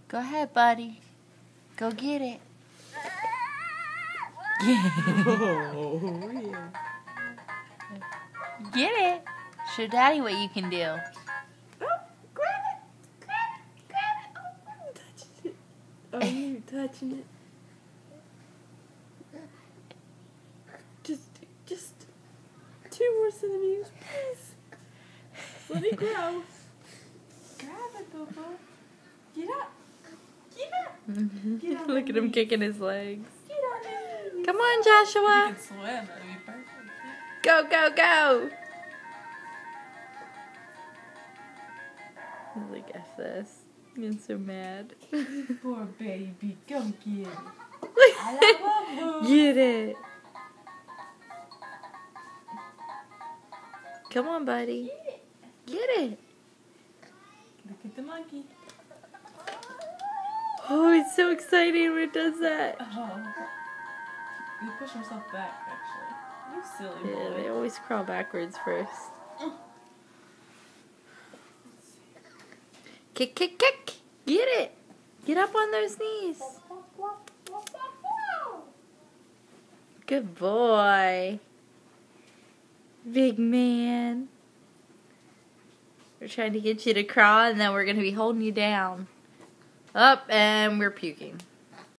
Go ahead, buddy. Go get it. Oh, yeah. Get it. Show Daddy what you can do. Oh, grab it. Grab it. Oh, touching it. Oh, you touching it. Just 2 more centimeters, please. Let it grow. Grab it, Boo-Boo. Get up. Get up. Get on Look at him kicking his legs. Get on your knees. Come on, Joshua. If you can swim, that'd be perfect. Go, go, go. Look at this. I'm so mad. Poor baby. Come get it. I love Boo-Boo. Get it. Come on, buddy. Get it. Look at the monkey. Oh, it's so exciting when it does that. Oh. He pushed himself back, actually. You silly Yeah, boy. they always crawl backwards first. Kick, kick, kick. Get it. Get up on those knees. Good boy. Big man. We're trying to get you to crawl, and then we're going to be holding you down. Up, and we're puking.